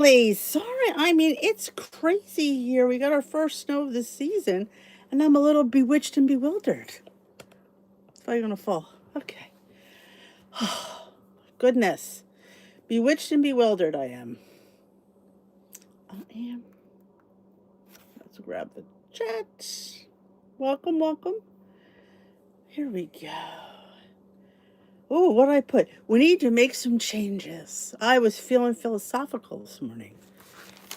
Sorry, I mean, it's crazy here. We got our first snow of the season, and I'm a little bewitched and bewildered. It's probably gonna fall. Okay. Goodness. Bewitched and bewildered I am. I am. Let's grab the chat. Welcome, welcome. Here we go. Oh, what did I put? We need to make some changes. I was feeling philosophical this morning.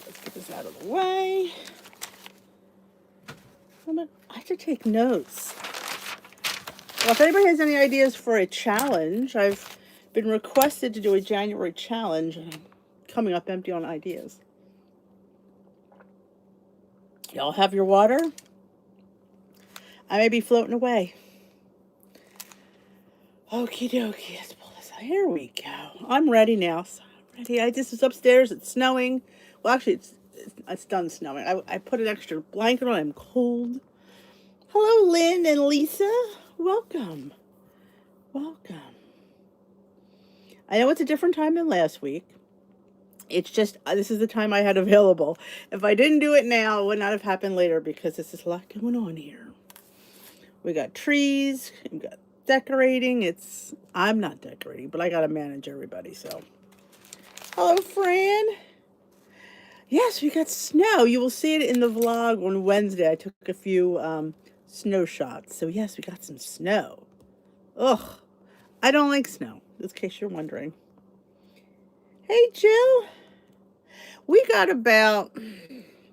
Let's get this out of the way. I have to take notes. Well, if anybody has any ideas for a challenge, I've been requested to do a January challenge, and I'm coming up empty on ideas. Y'all have your water? I may be floating away. Okie dokie, let's pull this out. Here we go. I'm ready now. So I'm ready. I just was upstairs. It's snowing. Well, actually, it's done snowing. I put an extra blanket on. I'm cold. Hello, Lynn and Lisa. Welcome. Welcome. I know it's a different time than last week. It's just, this is the time I had available. If I didn't do it now, it would not have happened later because this is a lot going on here. We got trees, we got decorating. I'm not decorating, but I got to manage everybody, so. Hello, Fran. Yes, we got snow. You will see it in the vlog on Wednesday. I took a few snow shots. So, yes, we got some snow. Ugh. I don't like snow, in case you're wondering. Hey, Jill. We got about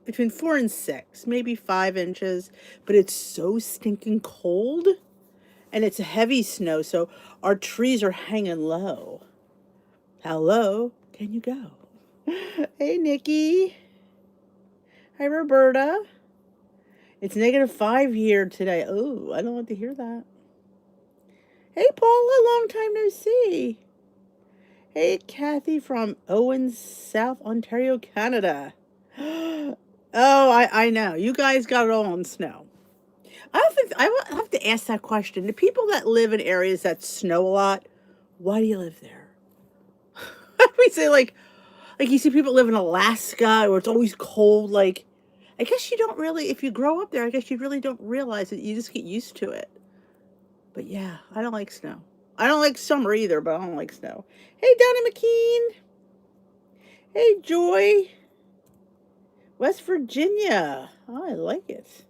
between 4 and 6, maybe 5 inches, but it's so stinking cold. And it's a heavy snow, so our trees are hanging low. How low can you go? Hey, Nikki. Hi, Roberta. It's -5 here today. Oh, I don't want to hear that. Hey, Paula, long time no see. Hey, Kathy from Owens, South Ontario, Canada. Oh, I know. You guys got it all on snow. I have to ask that question. The people that live in areas that snow a lot, why do you live there? We say like you see people live in Alaska where it's always cold. Like, I guess you don't really, if you grow up there, I guess you really don't realize it. You just get used to it. But yeah, I don't like snow. I don't like summer either, but I don't like snow. Hey, Donna McKean. Hey, Joy. West Virginia. Oh, I like it.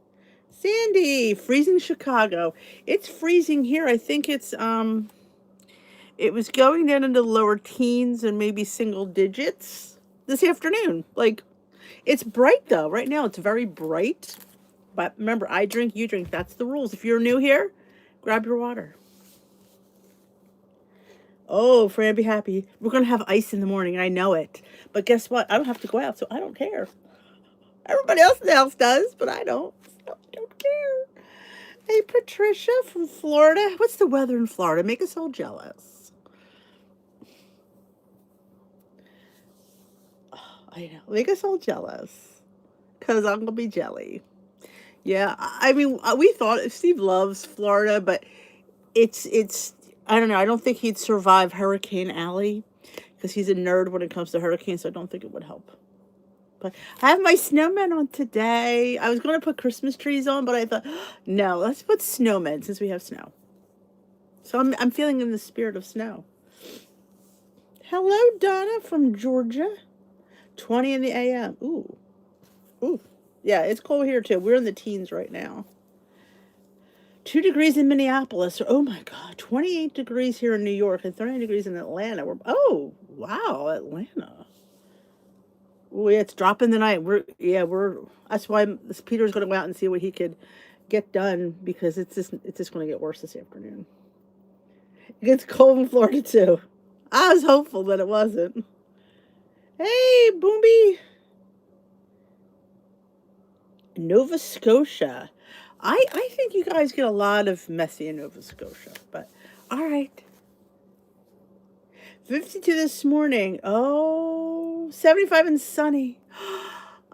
Sandy, freezing Chicago. It's freezing here. I think it was going down into the lower teens and maybe single digits this afternoon. Like, it's bright though. Right now it's very bright. But remember, I drink, you drink. That's the rules. If you're new here, grab your water. Oh, Fran, be happy. We're going to have ice in the morning. I know it. But guess what? I don't have to go out, so I don't care. Everybody else in the house does, but I don't. So I don't care. Hey, Patricia from Florida. What's the weather in Florida? Make us all jealous. Oh, I know. Make us all jealous. Because I'm going to be jelly. Yeah, I mean, we thought Steve loves Florida, but it's I don't know. I don't think he'd survive Hurricane Alley because he's a nerd when it comes to hurricanes. So I don't think it would help. But I have my snowmen on today. I was going to put Christmas trees on, but I thought, no, let's put snowmen since we have snow. So I'm feeling in the spirit of snow. Hello, Donna from Georgia. 20 in the a.m. Ooh, ooh, yeah, it's cold here too. We're in the teens right now. 2 degrees in Minneapolis. Oh my God, 28 degrees here in New York and 30 degrees in Atlanta. Oh wow, Atlanta. Oh yeah, it's dropping the night. We're that's why Peter's going to go out and see what he could get done because it's just going to get worse this afternoon. It gets cold in Florida too. I was hopeful that it wasn't. Hey, Boomby, Nova Scotia. I think you guys get a lot of messy in Nova Scotia, but all right. 52 this morning. Oh, 75 and sunny.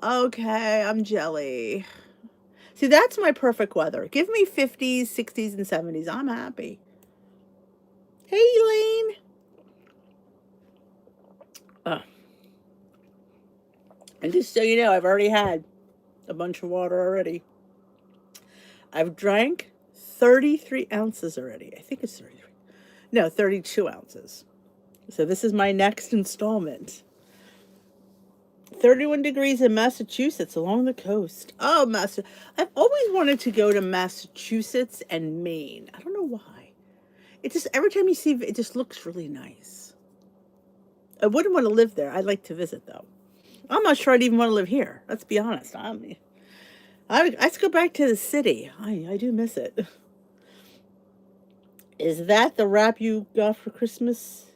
Okay, I'm jelly. See, that's my perfect weather. Give me 50s, 60s, and 70s. I'm happy. Hey, Elaine. Uh, And just so you know, I've already had a bunch of water already. I've drank 33 ounces already. I think it's 33. No, 32 ounces. So this is my next installment. 31 degrees in Massachusetts along the coast. Oh, I've always wanted to go to Massachusetts and Maine. I don't know why. It just, every time you see it, just looks really nice. I wouldn't want to live there. I'd like to visit though. I'm not sure I'd even want to live here. Let's be honest. Let's go back to the city. I do miss it. Is that the wrap you got for Christmas?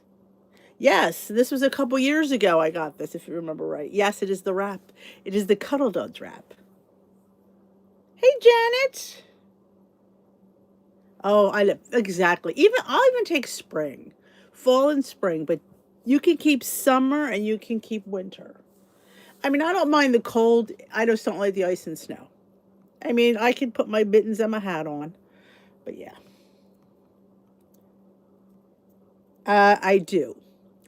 Yes, this was a couple years ago I got this, if you remember right. Yes, it is the wrap. It is the Cuddle Duds wrap. Hey, Janet. Oh, I love, exactly. I'll even take spring, fall and spring, but you can keep summer and you can keep winter. I mean, I don't mind the cold. I just don't like the ice and snow. I mean, I can put my mittens and my hat on, but yeah. I do.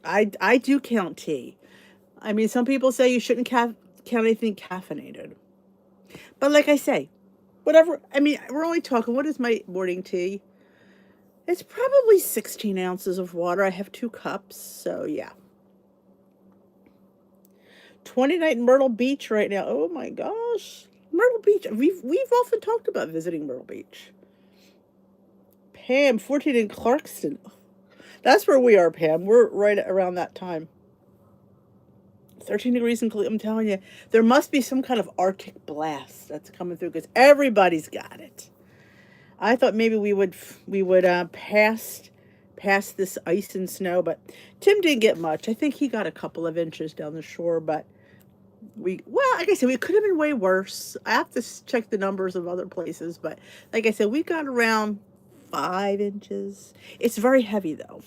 I do count tea. I mean, some people say you shouldn't count anything caffeinated. But like I say, whatever. I mean, we're only talking, what is my morning tea? It's probably 16 ounces of water. I have 2 cups, so yeah. 29 in Myrtle Beach right now. Oh my gosh. Myrtle Beach. We've often talked about visiting Myrtle Beach. Pam, 14 in Clarkston. That's where we are, Pam. We're right around that time. 13 degrees in Cleveland. I'm telling you, there must be some kind of Arctic blast that's coming through because everybody's got it. I thought maybe we would pass this ice and snow, but Tim didn't get much. I think he got a couple of inches down the shore, but like I said, we could have been way worse. I have to check the numbers of other places, but like I said, we got around 5 inches. It's very heavy though.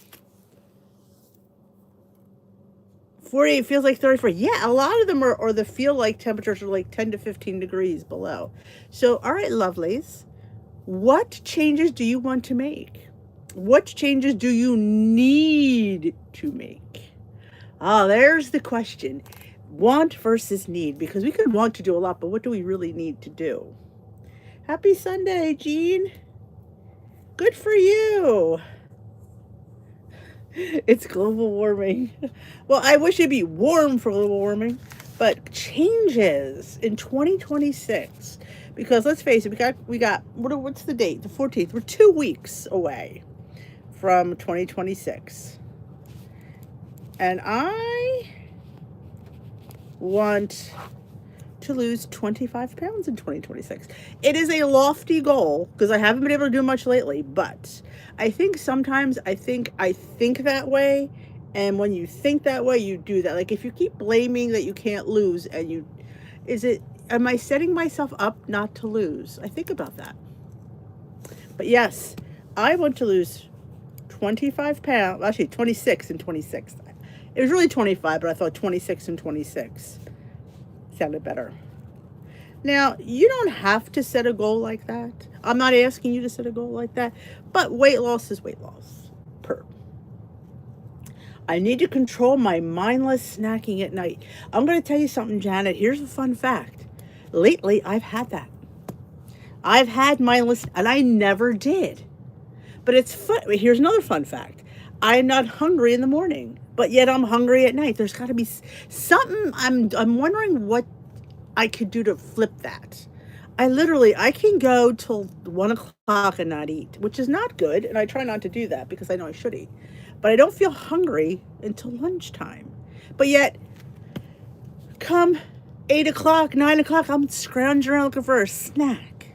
48 feels like 34. Yeah, a lot of them are, or the feel like temperatures are like 10 to 15 degrees below. So, all right, lovelies, what changes do you want to make? What changes do you need to make? Ah, there's the question. Want versus need, because we could want to do a lot, but what do we really need to do? Happy Sunday, Jean. Good for you. It's global warming. Well, I wish it'd be warm for global warming, but changes in 2026. Because let's face it, we got what's the date? The 14th. We're 2 weeks away from 2026. And I want to lose 25 pounds in 2026. It is a lofty goal because I haven't been able to do much lately, but I think sometimes I think that way, and when you think that way, you do that. Like if you keep blaming that you can't lose and am I setting myself up not to lose? I think about that. But yes, I want to lose 25 pounds, actually 26 and 26. It was really 25, but I thought 26 and 26 sounded better. Now, you don't have to set a goal like that. I'm not asking you to set a goal like that, but weight loss is weight loss. I need to control my mindless snacking at night. I'm going to tell you something, Janet. Here's a fun fact. Lately, I've had that. I've had mindless, and I never did. But it's fun. Here's another fun fact. I'm not hungry in the morning, but yet I'm hungry at night. There's got to be something. I'm wondering what I could do to flip that. I can go till 1 o'clock and not eat, which is not good. And I try not to do that because I know I should eat. But I don't feel hungry until lunchtime. But yet, come 8 o'clock, 9 o'clock, I'm scrounging around looking for a snack.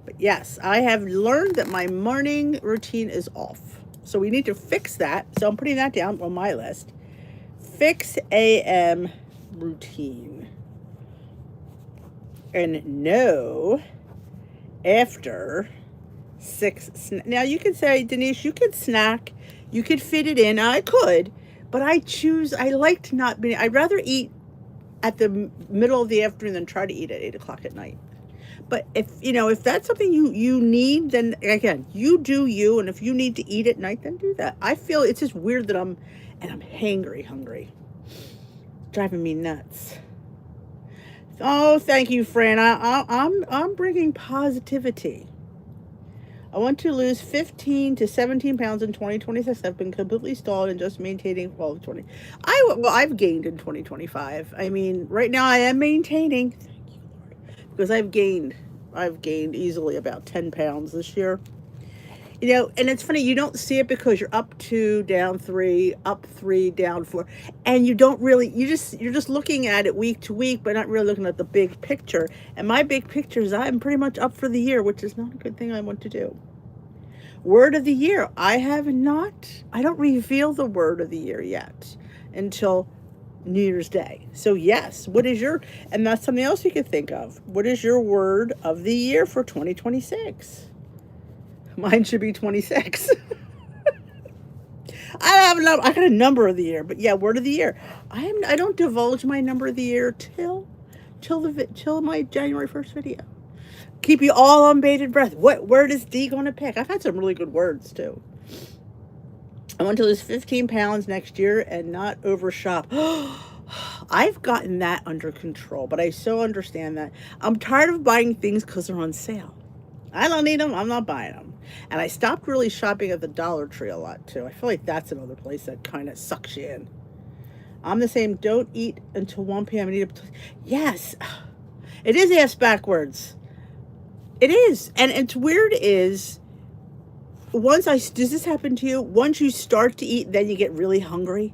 But yes, I have learned that my morning routine is off. So we need to fix that. So I'm putting that down on my list. Fix AM routine. And no after 6. Now you could say, Denise, you could snack, you could fit it in. I could, but I like to not be, I'd rather eat at the middle of the afternoon than try to eat at 8 o'clock at night. But if that's something you need, then again, you do you. And if you need to eat at night, then do that. I feel it's just weird that I'm hungry. Driving me nuts. Oh, thank you, Fran. I'm bringing positivity. I want to lose 15 to 17 pounds in 2026. I've been completely stalled and just maintaining 12 20. I've gained in 2025. I mean, right now I am maintaining because I've gained easily about 10 pounds this year. You know, and it's funny, you don't see it because you're up two, down three, up three, down four. And you don't really, you're just looking at it week to week, but not really looking at the big picture. And my big picture is I'm pretty much up for the year, which is not a good thing I want to do. Word of the year. I don't reveal the word of the year yet until New Year's Day. So yes, and that's something else you could think of. What is your word of the year for 2026? Mine should be 26. I got a number of the year, but yeah, word of the year. I don't divulge my number of the year till my January 1st video. Keep you all on bated breath. What word is D going to pick? I've had some really good words too. I want to lose 15 pounds next year and not overshop. I've gotten that under control, but I so understand that. I'm tired of buying things because they're on sale. I don't need them. I'm not buying them. And I stopped really shopping at the Dollar Tree a lot too. I feel like that's another place that kind of sucks you in. I'm the same. Don't eat until 1 p.m. and eat up. Yes. It is ass backwards. It is. And it's weird is does this happen to you? Once you start to eat, then you get really hungry.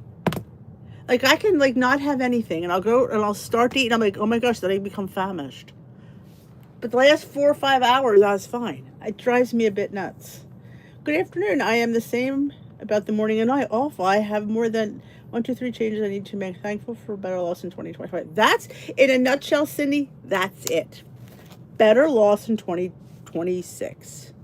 Like I can like not have anything and I'll go and I'll start to eat and I'm like, oh my gosh, then I become famished. But the last 4 or 5 hours, I was fine. It drives me a bit nuts. Good afternoon. I am the same about the morning and night. Awful. I have more than 1, 2, 3 changes I need to make. Thankful for better loss in 2025. That's, in a nutshell, Cindy, that's it. Better loss in 2026.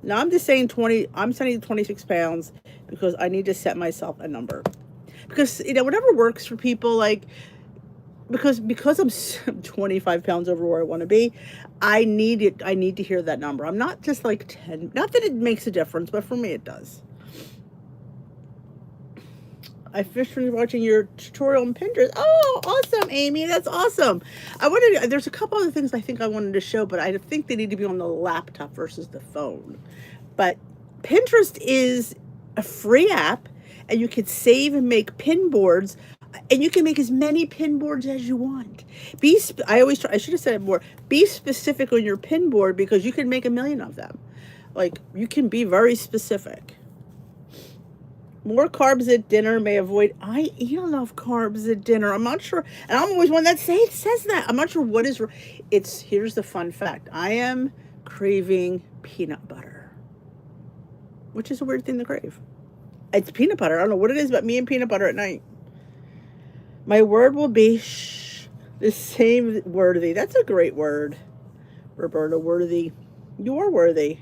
Now I'm just saying I'm saying 26 pounds because I need to set myself a number. Because, whatever works for people, like, because I'm 25 pounds over where I want to be, I need to hear that number. I'm not just like 10. Not that it makes a difference, but for me it does. I finished watching your tutorial on Pinterest. Oh, awesome, Amy. That's awesome. There's a couple other things I think I wanted to show, but I think they need to be on the laptop versus the phone. But Pinterest is a free app, and you can save and make pin boards, and you can make as many pin boards as you want. I should have said it more. Be specific on your pin board because you can make 1,000,000 of them. Like, you can be very specific. More carbs at dinner may avoid. I eat enough carbs at dinner. I'm not sure, and I'm always one that says that. I'm not sure what is. Here's the fun fact. I am craving peanut butter, which is a weird thing to crave. It's peanut butter. I don't know what it is, but me and peanut butter at night. My word will be the same worthy. That's a great word, Roberta. Worthy. You're worthy.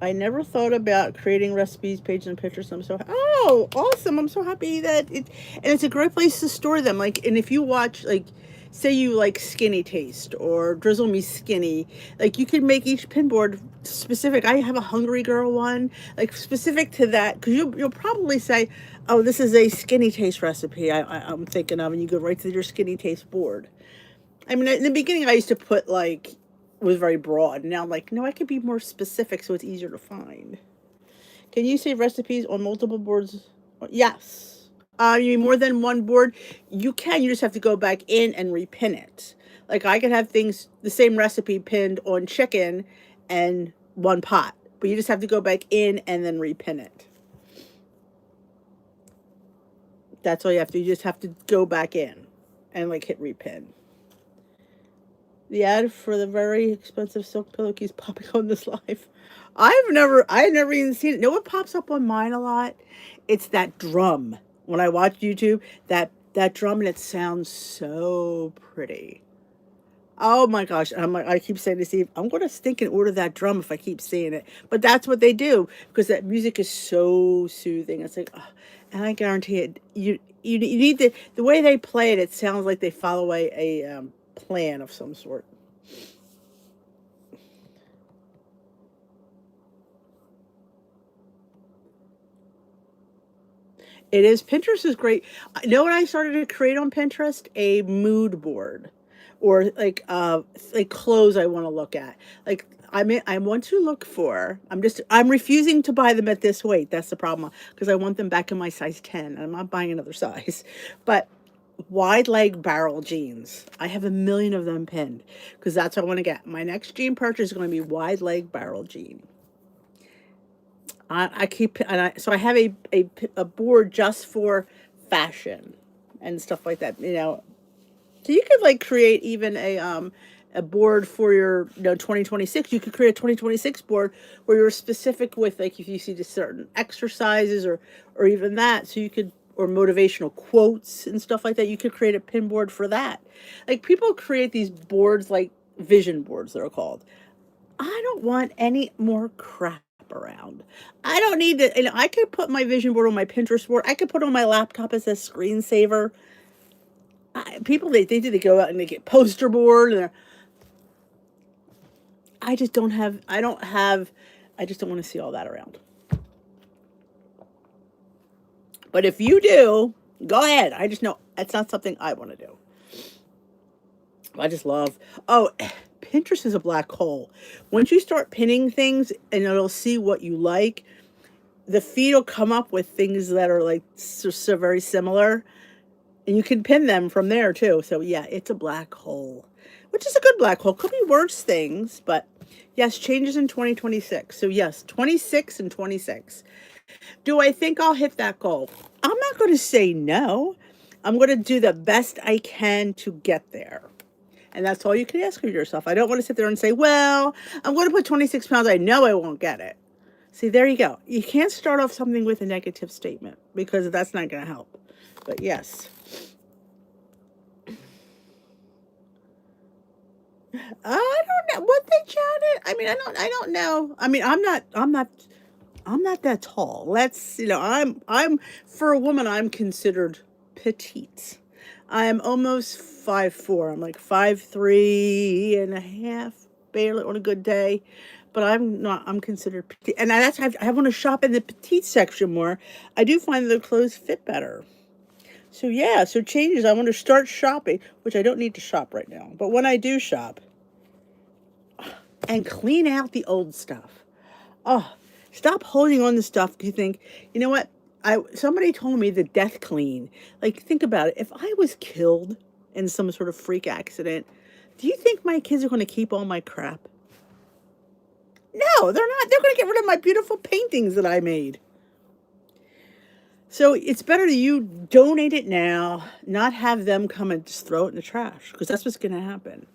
I never thought about creating recipes, pages, and pictures. Awesome! I'm so happy that and it's a great place to store them. Like, and if you watch, like, say you like Skinny Taste or Drizzle Me Skinny, like you can make each pin board specific. I have a Hungry Girl one, like specific to that, because you'll probably say, oh, this is a Skinny Taste recipe I'm thinking of, and you go right to your Skinny Taste board. I mean, in the beginning, I used to put like. Was very broad. Now I'm like, no, I could be more specific so it's easier to find. Can you save recipes on multiple boards? Yes. You mean more than one board? You can. You just have to go back in and repin it. Like I could have the same recipe pinned on chicken and one pot, but you just have to go back in and then repin it. That's all you have to do. You just have to go back in and like hit repin. The ad for the very expensive silk pillow keeps popping on this live. I've never even seen it. You know what pops up on mine a lot? It's that drum. When I watch YouTube, that drum, and it sounds so pretty. Oh my gosh. And I keep saying to Steve, I'm going to stink and order that drum if I keep seeing it. But that's what they do because that music is so soothing. It's like, oh, and I guarantee it, you need the way they play it, it sounds like they follow a plan of some sort. It is. Pinterest is great. I know what I started to create on Pinterest? A mood board, or like clothes I want to look at. Like I want to look for. I'm refusing to buy them at this weight. That's the problem because I want them back in my size 10. And I'm not buying another size. But wide leg barrel jeans. I have a million of them pinned because that's what I want to get. My next jean purchase is going to be wide leg barrel jean. I keep and I so I have a board just for fashion and stuff like that. So you could like create even a board for your 2026. You could create a 2026 board where you're specific with like if you see just certain exercises or even that. So you could or motivational quotes and stuff like that. You could create a pin board for that. Like people create these boards like vision boards they're called. I don't want any more crap around. I don't need to, I could put my vision board on my Pinterest board. I could put on my laptop as a screensaver. People, they go out and they get poster board. And I just don't have, I just don't want to see all that around. But if you do, go ahead. I just know that's not something I want to do. I just love, oh, Pinterest is a black hole. Once you start pinning things and it'll see what you like, the feed will come up with things that are like so very similar. And you can pin them from there too. So yeah, it's a black hole, which is a good black hole. Could be worse things, but yes, changes in 2026. So yes, 26 and 26. Do I think I'll hit that goal? I'm not going to say no. I'm going to do the best I can to get there. And that's all you can ask of yourself. I don't want to sit there and say, well, I'm going to put 26 pounds. I know I won't get it. See, there you go. You can't start off something with a negative statement because that's not going to help. But yes. I don't know what they chatted. I mean, I don't know. I mean, I'm not that tall. I'm for a woman, I'm considered petite. I'm almost 5'4". I'm like 5'3.5", barely on a good day. But I'm not. I'm considered petite, and I want to shop in the petite section more. I do find the clothes fit better. So yeah, so changes. I want to start shopping, which I don't need to shop right now. But when I do shop, and clean out the old stuff. Oh, stop holding on to stuff. You think, you know what? Somebody told me the death clean. Like, think about it. If I was killed in some sort of freak accident, do you think my kids are going to keep all my crap? No, they're not. They're going to get rid of my beautiful paintings that I made. So it's better that you donate it now, not have them come and just throw it in the trash, because that's what's going to happen.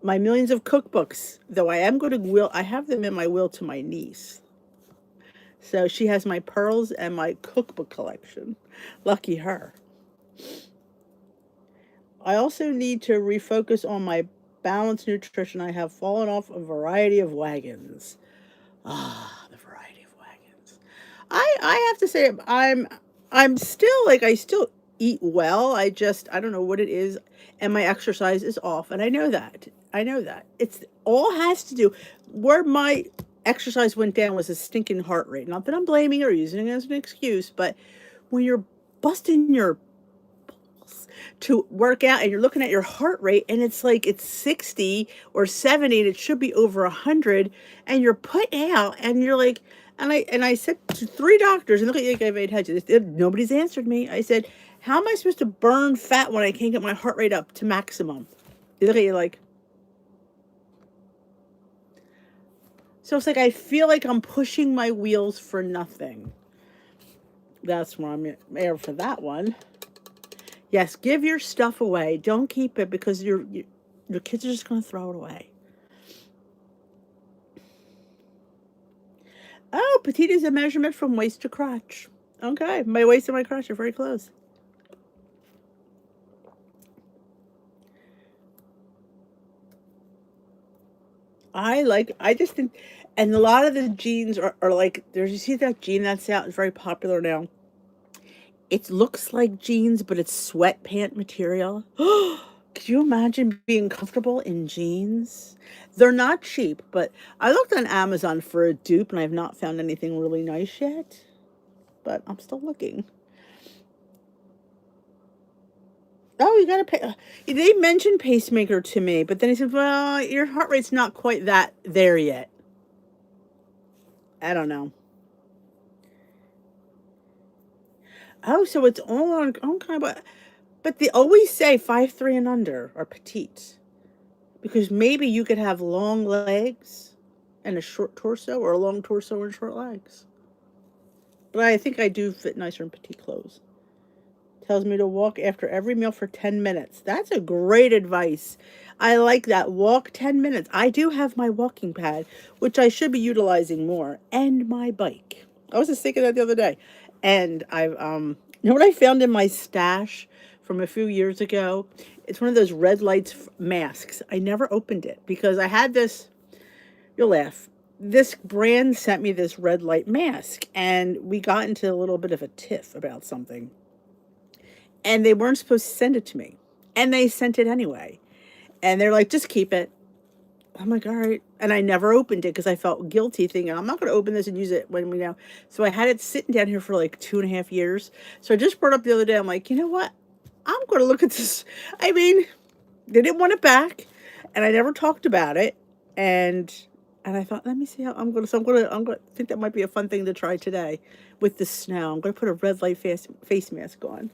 My millions of cookbooks, though I am going to I have them in my will to my niece. So she has my pearls and my cookbook collection. Lucky her. I also need to refocus on my balanced nutrition. I have fallen off a variety of wagons. Ah, the variety of wagons. I have to say I'm still like I still eat well. I don't know what it is, and my exercise is off, and I know that. I know that. It's all has to do where my exercise went down was a stinking heart rate. Not that I'm blaming or using it as an excuse, but when you're busting your to work out and you're looking at your heart rate and it's like it's 60 or 70 and it should be over 100 and you're put out and you're like and I said to three doctors and look at you like I made heads. Nobody's answered me. I said, how am I supposed to burn fat when I can't get my heart rate up to maximum? They look at you like, so it's like I feel like I'm pushing my wheels for nothing. That's where I'm there for that one. Yes, give your stuff away. Don't keep it because your kids are just going to throw it away. Oh, petite is a measurement from waist to crotch. Okay, my waist and my crotch are very close. I just think, and a lot of the jeans are like, there's, you see that jean that's out, it's very popular now. It looks like jeans, but it's sweat pant material. Could you imagine being comfortable in jeans? They're not cheap, but I looked on Amazon for a dupe and I have not found anything really nice yet. But I'm still looking. Oh, you got to pay. They mentioned pacemaker to me, but then he said, well, your heart rate's not quite that there yet. I don't know. Oh, so it's all on, okay, but they always say 5'3" and under are petite. Because maybe you could have long legs and a short torso, or a long torso and short legs. But I think I do fit nicer in petite clothes. Tells me to walk after every meal for 10 minutes. That's a great advice. I like that. Walk 10 minutes. I do have my walking pad, which I should be utilizing more, and my bike. I was just thinking that the other day. And you know what I found in my stash from a few years ago? It's one of those red lights masks. I never opened it because I had this, you'll laugh. This brand sent me this red light mask, and we got into a little bit of a tiff about something, and they weren't supposed to send it to me, and they sent it anyway, and they're like, just keep it. I'm like, all right. And I never opened it because I felt guilty thinking I'm not going to open this and use it when we know. So I had it sitting down here for like 2.5 years. So I just brought up the other day. I'm like, you know what? I'm going to look at this. I mean, they didn't want it back, and I never talked about it. And I thought, let me see how I'm going to. So I'm going to think that might be a fun thing to try today with the snow. I'm going to put a red light face mask on.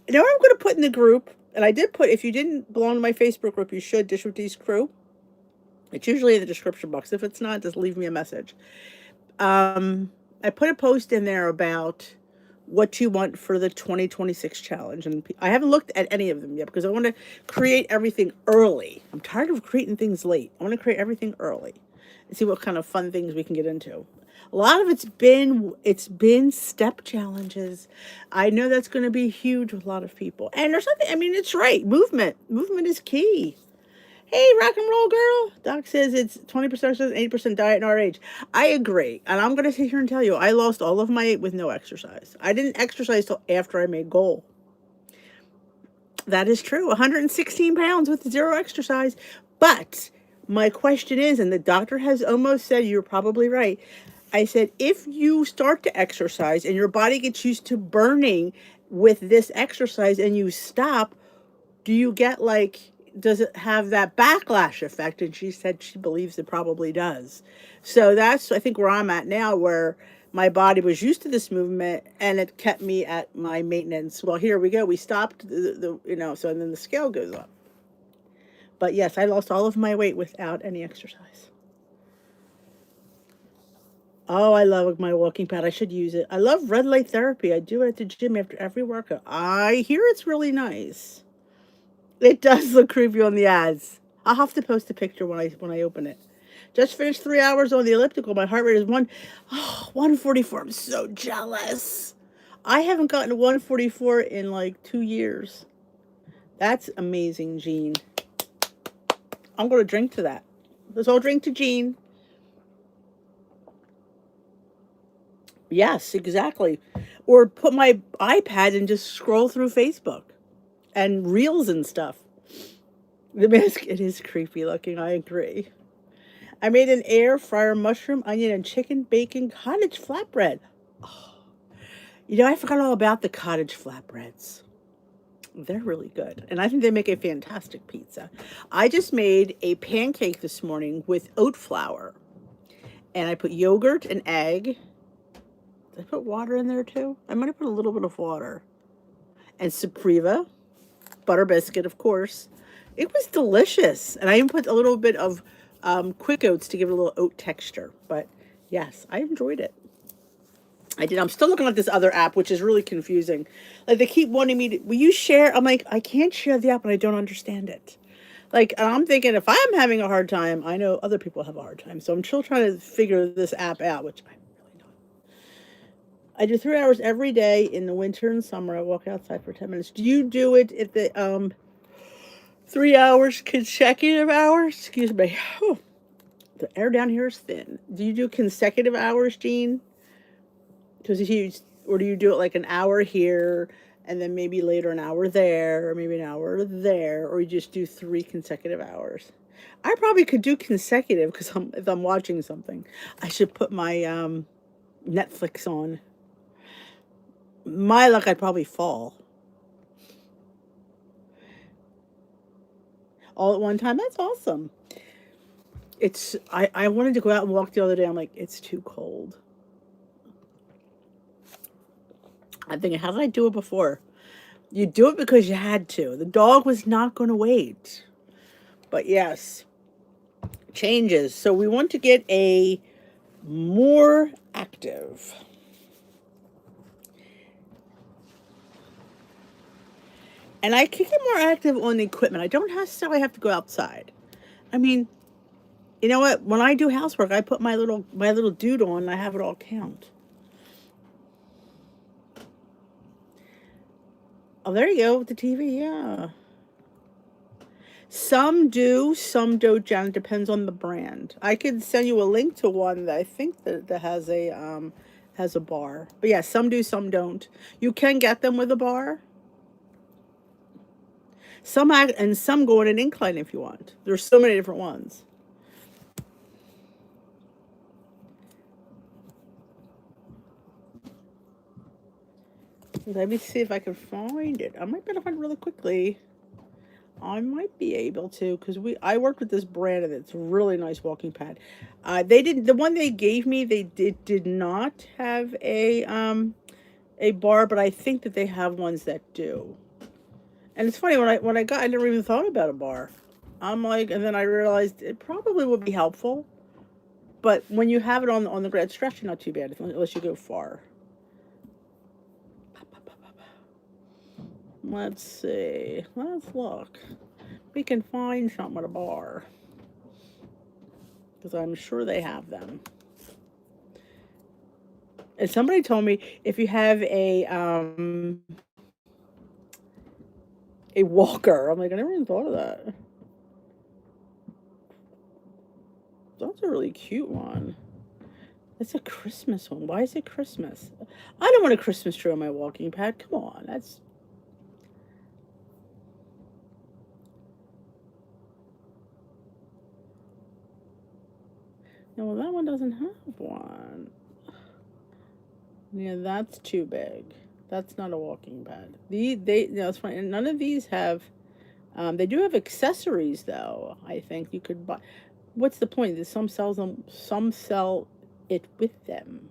You know what I'm going to put in the group? And I did put, if you didn't belong to my Facebook group, you should, Dish with D's Crew. It's usually in the description box. If it's not, just leave me a message. I put a post in there about what you want for the 2026 challenge. And I haven't looked at any of them yet because I want to create everything early. I'm tired of creating things late. I want to create everything early and see what kind of fun things we can get into. A lot of it's been step challenges. I know that's going to be huge with a lot of people. And there's something, I mean, it's right. Movement is key. Hey, rock and roll girl. Doc says it's 20% 80% diet in our age. I agree. And I'm going to sit here and tell you, I lost all of my weight with no exercise. I didn't exercise till after I made goal. That is true. 116 pounds with zero exercise. But my question is, and the doctor has almost said you're probably right. I said, if you start to exercise and your body gets used to burning with this exercise and you stop, do you get like, does it have that backlash effect? And she said she believes it probably does. So that's, I think, where I'm at now, where my body was used to this movement and it kept me at my maintenance. Well, here we go. We stopped so and then the scale goes up. But yes, I lost all of my weight without any exercise. Oh, I love my walking pad. I should use it. I love red light therapy. I do it at the gym after every workout. I hear it's really nice. It does look creepy on the ads. I'll have to post a picture when I open it. Just finished 3 hours on the elliptical. My heart rate is 144. I'm so jealous. I haven't gotten to 144 in like 2 years. That's amazing, Jean. I'm going to drink to that. Let's all drink to Jean. Yes, exactly. Or put my iPad and just scroll through Facebook and reels and stuff. The mask, it is creepy looking, I agree. I made an air fryer mushroom, onion, and chicken bacon cottage flatbread. Oh, I forgot all about the cottage flatbreads. They're really good. And I think they make a fantastic pizza. I just made a pancake this morning with oat flour. And I put yogurt and egg. Did I put water in there too? I might have put a little bit of water. And Suprema, butter biscuit, of course. It was delicious. And I even put a little bit of quick oats to give it a little oat texture. But yes, I enjoyed it. I did. I'm still looking at this other app, which is really confusing. Like, they keep wanting me to, will you share? I'm like, I can't share the app and I don't understand it. Like, I'm thinking if I'm having a hard time, I know other people have a hard time. So I'm still trying to figure this app out, which I'm really not. I do 3 hours every day in the winter and summer. I walk outside for 10 minutes. Do you do it at the 3 hours consecutive hours? Excuse me. Oh, the air down here is thin. Do you do consecutive hours, Jean? Because or do you do it like an hour here and then maybe later an hour there, or maybe an hour there, or you just do 3 consecutive hours? I probably could do consecutive because if I'm watching something, I should put my Netflix on. My luck, I'd probably fall. all at one time. That's awesome. I wanted to go out and walk the other day. I'm like, it's too cold. I'm thinking, how did I do it before? You do it because you had to. The dog was not going to wait. But yes, changes. So we want to get a more active. And I can get more active on the equipment. I don't necessarily have to go outside. I mean, you know what? When I do housework, I put my little dude on and I have it all count. Oh, there you go with the TV. Yeah. Some do, some don't, Jen. It depends on the brand. I could send you a link to one that I think that has a bar. But yeah, some do, some don't. You can get them with a bar. And some go in an incline if you want. There's so many different ones. Let me see if I can find it. I might be able to find it really quickly. I might be able to because I worked with this brand and it's a really nice walking pad. They didn't the one they gave me did not have a bar, but I think that they have ones that do. And it's funny I never even thought about a bar. I'm like, and then I realized it probably would be helpful, but when you have it on the ground, stretching not too bad unless you go far. Let's see. Let's look. We can find something at a bar. Because I'm sure they have them. And somebody told me if you have a walker, I'm like, I never even thought of that. That's a really cute one. It's a Christmas one. Why is it Christmas? I don't want a Christmas tree on my walking pad. Come on, that's. No, well, that one doesn't have one. Yeah, that's too big. That's not a walking pad. It's funny. None of these have. They do have accessories though. I think you could buy. What's the point? Some sells them. Some sell it with them.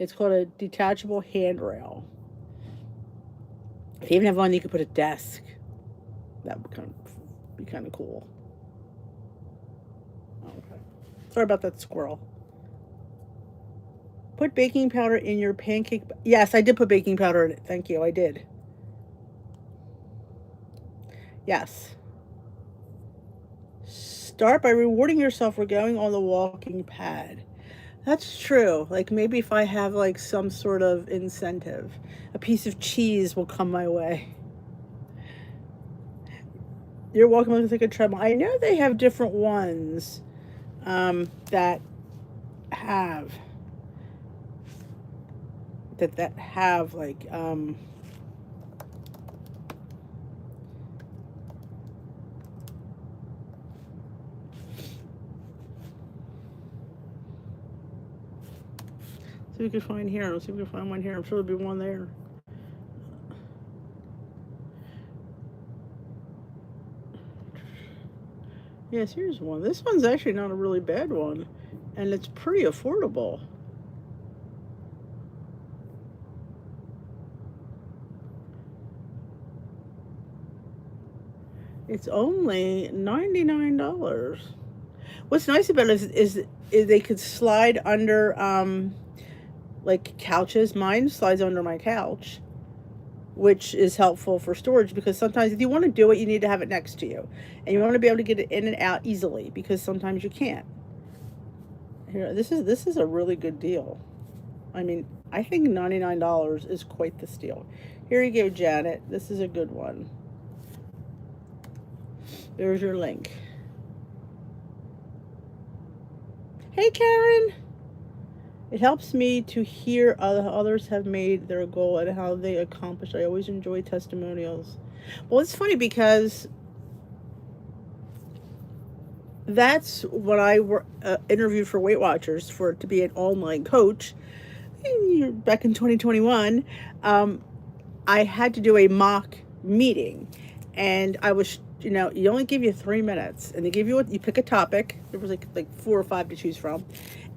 It's called a detachable handrail. If you even have one, you could put a desk. That would be kind of cool. Okay. Sorry about that squirrel. Put baking powder in your pancake. Yes, I did put baking powder in it. Thank you. I did. Yes. Start by rewarding yourself for going on the walking pad. That's true. Like maybe if I have like some sort of incentive, a piece of cheese will come my way. You're welcome to take a treadmill. I know they have different ones that have like see if we can find here. Let's see if we can find one here. I'm sure there'll be one there. Yes, here's one. This one's actually not a really bad one, and it's pretty affordable. It's only $99. What's nice about it is they could slide under like couches. Mine slides under my couch, which is helpful for storage because sometimes if you want to do it, you need to have it next to you, and you want to be able to get it in and out easily because sometimes you can't. Here, this is a really good deal. I mean, I think $99 is quite the steal. Here you go, Janet. This is a good one. There's your link. Hey, Karen. It helps me to hear others have made their goal and how they accomplished. I always enjoy testimonials. Well, it's funny because that's when I interviewed for Weight Watchers to be an online coach back in 2021. I had to do a mock meeting, and I was you only give you 3 minutes, and they give you you pick a topic. There was like 4 or 5 to choose from,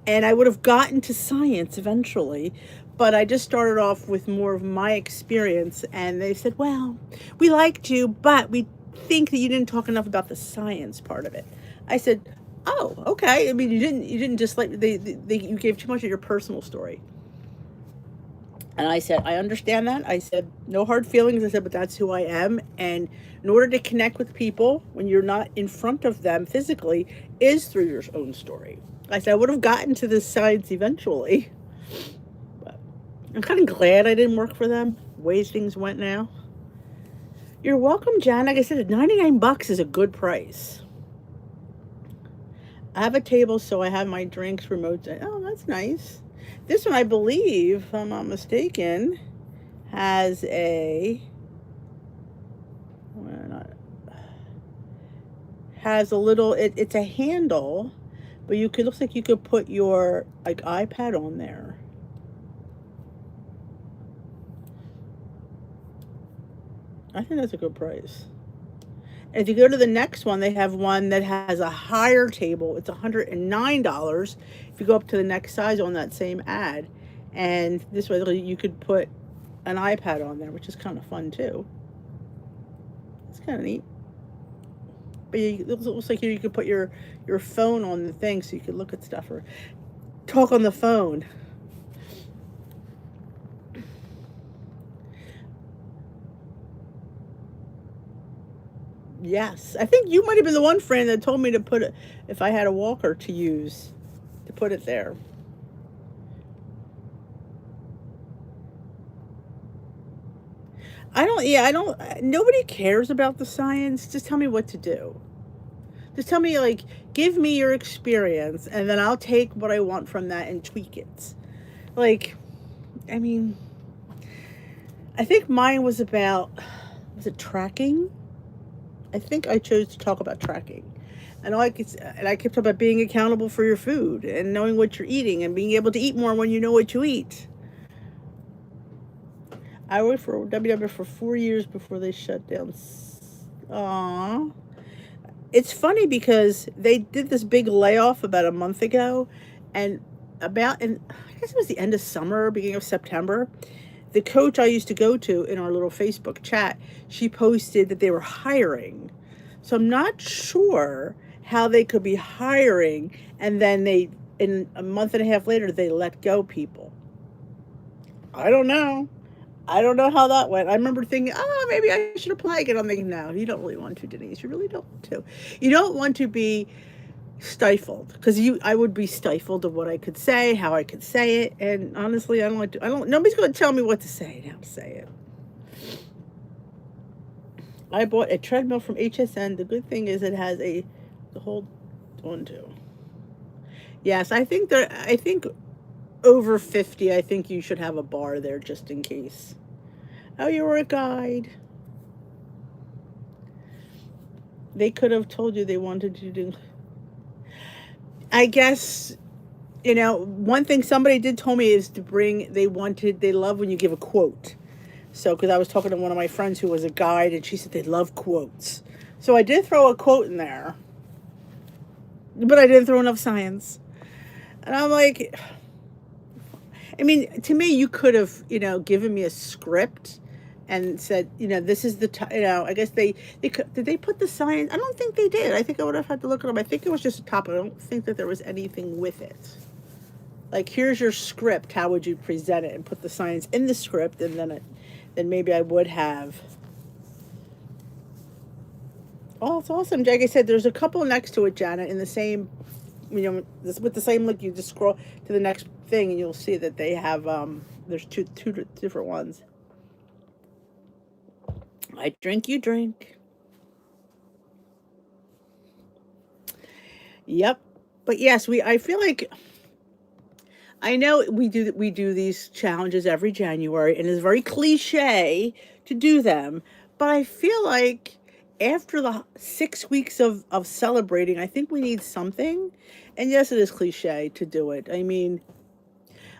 and I would have gotten to science eventually, but I just started off with more of my experience, and they said, "Well, we liked you, but we think that you didn't talk enough about the science part of it." I said, "Oh, okay. I mean, you didn't just like you gave too much of your personal story." And I said, I understand that. I said, no hard feelings. I said, but that's who I am. And in order to connect with people when you're not in front of them physically is through your own story. I said, I would have gotten to this science eventually. But I'm kind of glad I didn't work for them, the way things went now. You're welcome, Jan. Like I said, $99 is a good price. I have a table, so I have my drinks remote. Oh, that's nice. This one, I believe, if I'm not mistaken, has has a little. It's a handle, but looks like you could put your like iPad on there. I think that's a good price. And if you go to the next one, they have one that has a higher table. It's $109. If you go up to the next size on that same ad, and this way you could put an iPad on there, which is kind of fun too. It's kind of neat. But it looks like here you could put your phone on the thing so you could look at stuff or talk on the phone. Yes, I think you might have been the one friend that told me to put it, if I had a walker to use, to put it there. I don't, nobody cares about the science. Just tell me what to do. Just tell me, like, give me your experience, and then I'll take what I want from that and tweak it. Like, I mean, I think mine was was it tracking? I think I chose to talk about tracking. And I kept talking about being accountable for your food and knowing what you're eating and being able to eat more when you know what you eat. I worked for WW for 4 years before they shut down. Aww. It's funny because they did this big layoff about a month ago, and I guess it was the end of summer, beginning of September. The coach I used to go to in our little Facebook chat, she posted that they were hiring. So I'm not sure how they could be hiring and then in a month and a half later, they let go people. I don't know. I don't know how that went. I remember thinking, oh, maybe I should apply again. I'm thinking, no, you don't really want to, Denise. You really don't want to. You don't want to be stifled because I would be stifled of what I could say, how I could say it, and honestly, nobody's going to tell me what to say and how to say it. I bought a treadmill from HSN. The good thing is it has the hold on to. Yes, I think over 50, I think you should have a bar there just in case. Oh, you were a guide. They could have told you they wanted to do. I guess, one thing somebody did tell me is they love when you give a quote. So, because I was talking to one of my friends who was a guide, and she said they love quotes. So I did throw a quote in there, but I didn't throw enough science. And I'm like, I mean, to me, you could have, given me a script and said, this is I guess did they put the science? I don't think they did. I think I would have had to look it up. I think it was just a topic. I don't think that there was anything with it. Like, here's your script. How would you present it? And put the science in the script, and then maybe I would have. Oh, it's awesome. Like I said, there's a couple next to it, Janet, in the same, with the same link. You just scroll to the next thing, and you'll see that they have, there's two different ones. I drink, you drink. Yep. But yes, I feel like, I know we do these challenges every January, and it's very cliche to do them, but I feel like after the 6 weeks of celebrating, I think we need something. And yes, it is cliche to do it. I mean,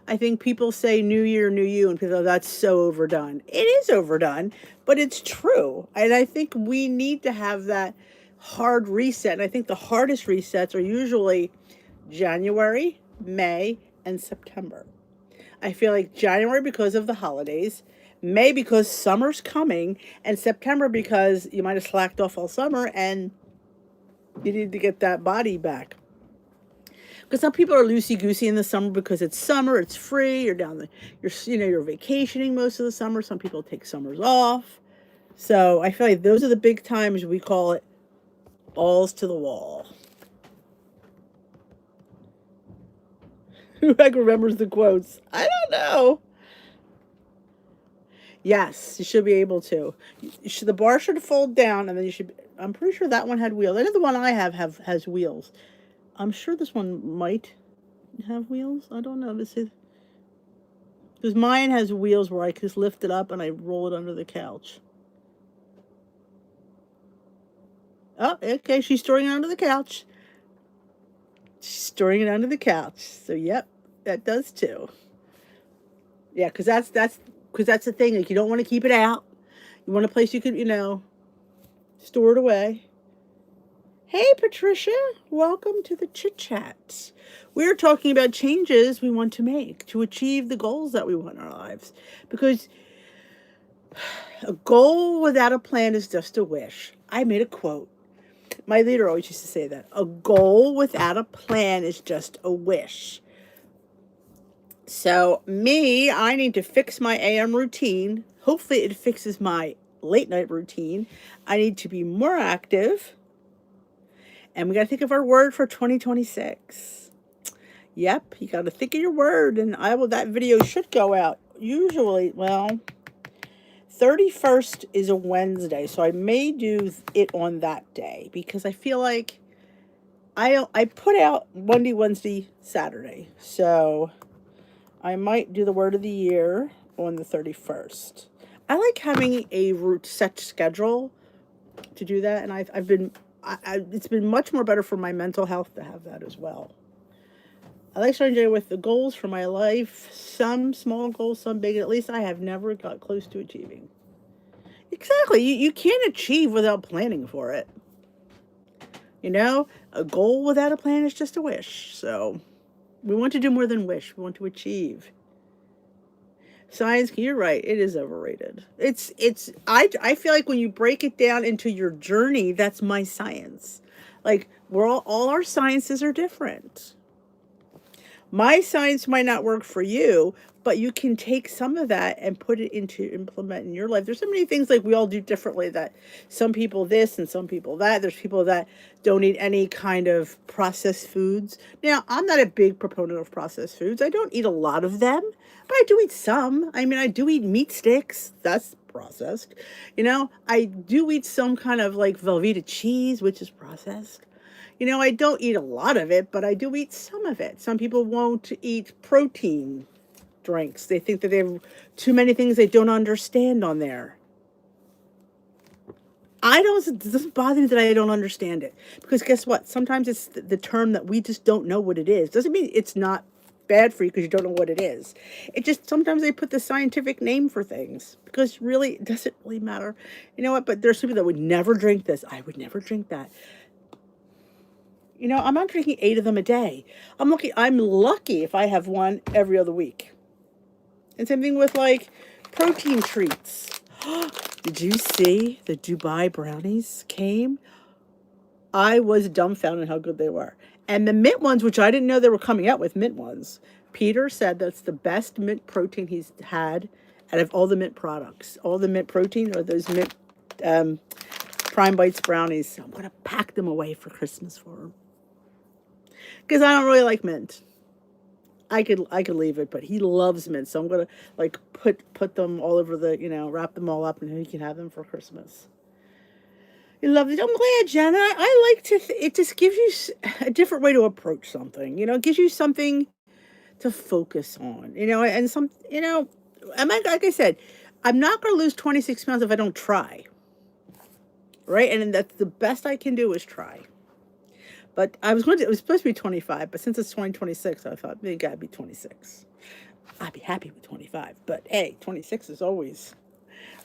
I think people say new year, new you, and people, oh, that's so overdone. It is overdone, but it's true. And I think we need to have that hard reset. And I think the hardest resets are usually January, May, and September. I feel like January because of the holidays, May because summer's coming, and September because you might have slacked off all summer and you need to get that body back. Because some people are loosey goosey in the summer because it's summer, it's free. You're vacationing most of the summer. Some people take summers off. So I feel like those are the big times we call it balls to the wall. Who remembers the quotes? I don't know. Yes, you should be able to. The bar should fold down, and then you should. I'm pretty sure that one had wheels. I know the one I have has wheels. I'm sure this one might have wheels. I don't know. This is because mine has wheels where I just lift it up and I roll it under the couch. Oh, okay. She's storing it under the couch. She's storing it under the couch. So, yep, that does too. Yeah, because that's the thing. Like, you don't want to keep it out. You want a place you could, store it away. Hey, Patricia, welcome to the Chit Chat. We're talking about changes we want to make to achieve the goals that we want in our lives. Because a goal without a plan is just a wish. I made a quote. My leader always used to say that. A goal without a plan is just a wish. So I need to fix my AM routine. Hopefully it fixes my late night routine. I need to be more active. And we got to think of our word for 2026. Yep, you got to think of your word. And that video should go out. Usually, 31st is a Wednesday. So I may do it on that day. Because I feel like I put out Monday, Wednesday, Saturday. So I might do the word of the year on the 31st. I like having a set schedule to do that. And it's been much more better for my mental health to have that as well. I like starting with the goals for my life. Some small goals, some big. At least I have never got close to achieving. Exactly. You can't achieve without planning for it. A goal without a plan is just a wish. So we want to do more than wish. We want to achieve. Science, you're right. It is overrated. I feel like when you break it down into your journey, that's my science. Like all our sciences are different. My science might not work for you, but you can take some of that and put it into implement in your life. There's so many things like we all do differently that some people this and some people that. There's people that don't eat any kind of processed foods. Now, I'm not a big proponent of processed foods. I don't eat a lot of them, but I do eat some. I mean, I do eat meat sticks. That's processed. I do eat some kind of like Velveeta cheese, which is processed. I don't eat a lot of it, but I do eat some of it. Some people won't eat protein drinks. They think that they have too many things they don't understand on there. It doesn't bother me that I don't understand it. Because guess what? Sometimes it's the term that we just don't know what it is. Doesn't mean it's not bad for you because you don't know what it is. It just, sometimes they put the scientific name for things. Because really, it doesn't really matter. You know what? But there's people that would never drink this. I would never drink that. I'm not drinking 8 of them a day. I'm lucky if I have one every other week. And same thing with like protein treats. Did you see the Dubai brownies came? I was dumbfounded how good they were. And the mint ones, which I didn't know they were coming out with mint ones. Peter said that's the best mint protein he's had out of all the mint products. All the mint protein or those mint Prime Bites brownies. So I'm going to pack them away for Christmas for him. Because I don't really like mint. I could leave it, but he loves mint, so I'm gonna like put them all over wrap them all up, and he can have them for Christmas. He loves it. I'm glad, Jenna. I like to. It just gives you a different way to approach something. It gives you something to focus on. And some. Like I said, I'm not gonna lose 26 pounds if I don't try. Right, and that's the best I can do is try. But it was supposed to be 25, but since it's 2026, I thought maybe it gotta be 26. I'd be happy with 25. But hey, 26 is always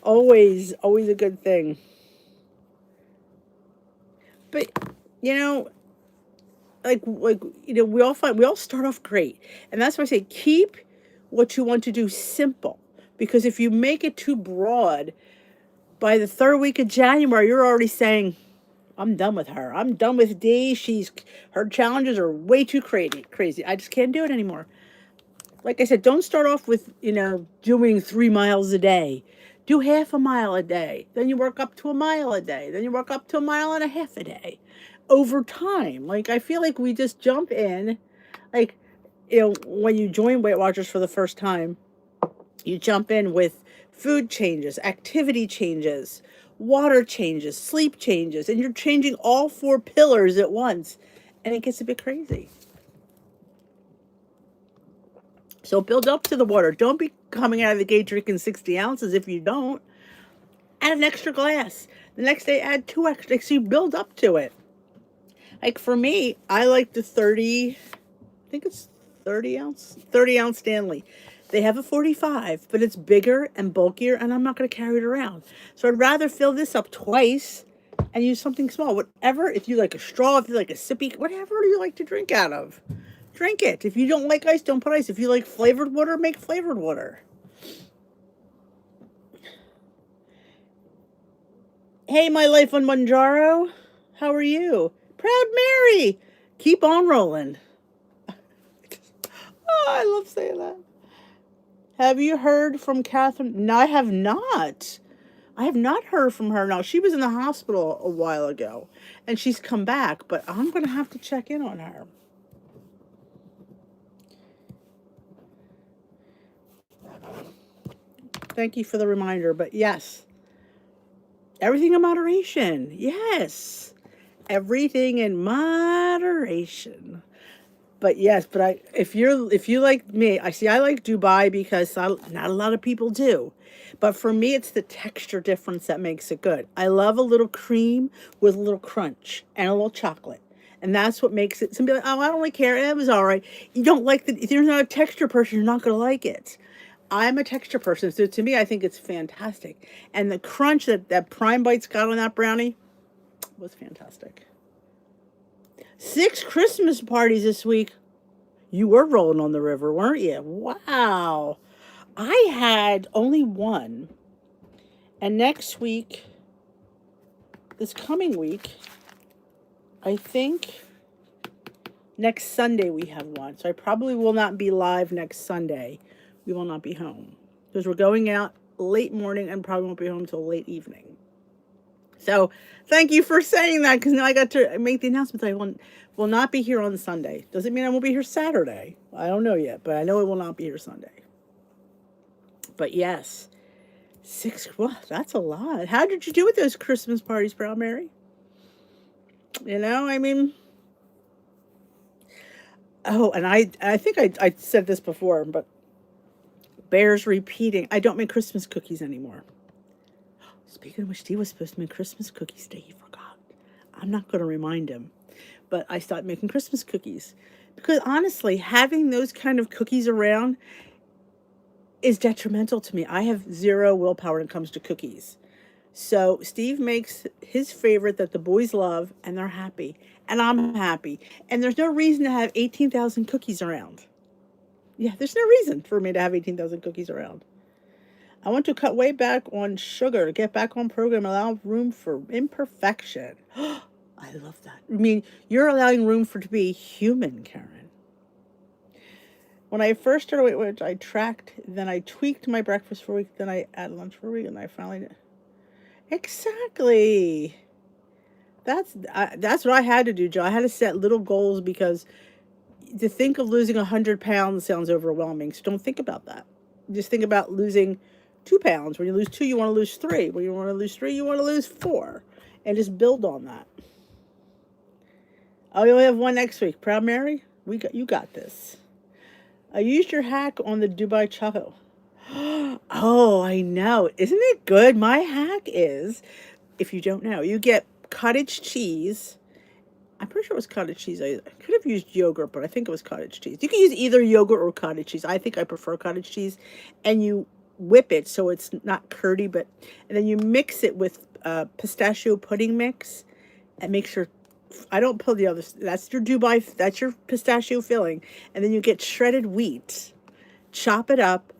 a good thing. But you know, we all start off great, and that's why I say keep what you want to do simple. Because if you make it too broad, by the third week of January, you're already saying, I'm done with her. I'm done with Dee. Her challenges are way too crazy. I just can't do it anymore. Like I said, don't start off with, doing 3 miles a day. Do half a mile a day. Then you work up to a mile a day. Then you work up to a mile and a half a day. Over time. Like, I feel like we just jump in. Like, when you join Weight Watchers for the first time, you jump in with food changes, activity changes, water changes, sleep changes, and you're changing all four pillars at once. And it gets a bit crazy. So build up to the water. Don't be coming out of the gate drinking 60 ounces if you don't. Add an extra glass. The next day, add 2 extra. So you build up to it. Like for me, I like the 30, I think it's 30 ounce Stanley. They have a 45, but it's bigger and bulkier, and I'm not going to carry it around. So I'd rather fill this up twice and use something small. Whatever, if you like a straw, if you like a sippy, whatever you like to drink out of, drink it. If you don't like ice, don't put ice. If you like flavored water, make flavored water. Hey, my life on Manjaro. How are you? Proud Mary. Keep on rolling. Oh, I love saying that. Have you heard from Catherine? No, I have not. I have not heard from her. Now, she was in the hospital a while ago, and she's come back, but I'm going to have to check in on her. Thank you for the reminder, but yes, everything in moderation. Yes, everything in moderation. But yes, if you like me, I like Dubai because not a lot of people do. But for me, it's the texture difference that makes it good. I love a little cream with a little crunch and a little chocolate. And that's what makes it. Some people, oh, I don't really care. It was all right. You don't like if you're not a texture person, you're not going to like it. I'm a texture person, so to me, I think it's fantastic. And the crunch that Prime Bites got on that brownie was fantastic. 6 Christmas parties this week. You were rolling on the river, weren't you? Wow. I had only one. And this coming week, I think next Sunday we have one. So I probably will not be live next Sunday. We will not be home because we're going out late morning and probably won't be home until late evening. So thank you for saying that, because now I got to make the announcement. I will not be here on Sunday. Doesn't mean I won't be here Saturday. I don't know yet, but I know it will not be here Sunday. But yes, 6, well, that's a lot. How did you do with those Christmas parties, Proud Mary? I mean, oh, and I think I said this before, but bears repeating. I don't make Christmas cookies anymore. Speaking of which, Steve was supposed to make Christmas cookies today. He forgot. I'm not going to remind him. But I started making Christmas cookies. Because honestly, having those kind of cookies around is detrimental to me. I have zero willpower when it comes to cookies. So Steve makes his favorite that the boys love, and they're happy. And I'm happy. And there's no reason to have 18,000 cookies around. Yeah, there's no reason for me to have 18,000 cookies around. I want to cut way back on sugar, get back on program, allow room for imperfection. I love that. I mean, you're allowing room to be human, Karen. When I first started Weight Watchers, I tracked, then I tweaked my breakfast for a week, then I added lunch for a week, and I finally did. Exactly. That's what I had to do, Joe. I had to set little goals because to think of losing 100 pounds sounds overwhelming. So don't think about that. Just think about losing 2 pounds. When you lose 2, you want to lose 3. When you want to lose 3, you want to lose 4. And just build on that. Oh, you only have one next week. Proud Mary? You got this. I used your hack on the Dubai chocolate. Oh, I know. Isn't it good? My hack is, if you don't know, you get cottage cheese I'm pretty sure it was cottage cheese. I could have used yogurt, but I think it was cottage cheese. You can use either yogurt or cottage cheese. I think I prefer cottage cheese. And you whip it so it's not curdy, but and then you mix it with pistachio pudding mix and make sure I don't put the other. That's your Dubai. That's your pistachio filling, and then you get shredded wheat, chop it up,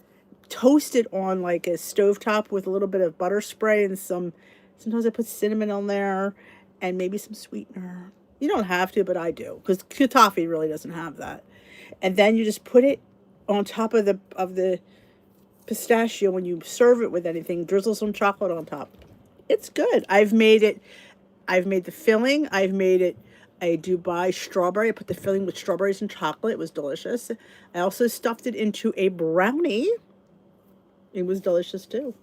toast it on like a stovetop with a little bit of butter spray and some. Sometimes I put cinnamon on there, and maybe some sweetener. You don't have to, but I do because toffee really doesn't have that. And then you just put it on top of the pistachio when you serve it with anything. Drizzle some chocolate on top. It's good. I've made the filling. I've made it a Dubai strawberry. I put the filling with strawberries and chocolate. It was delicious. I also stuffed it into a brownie. It was delicious too.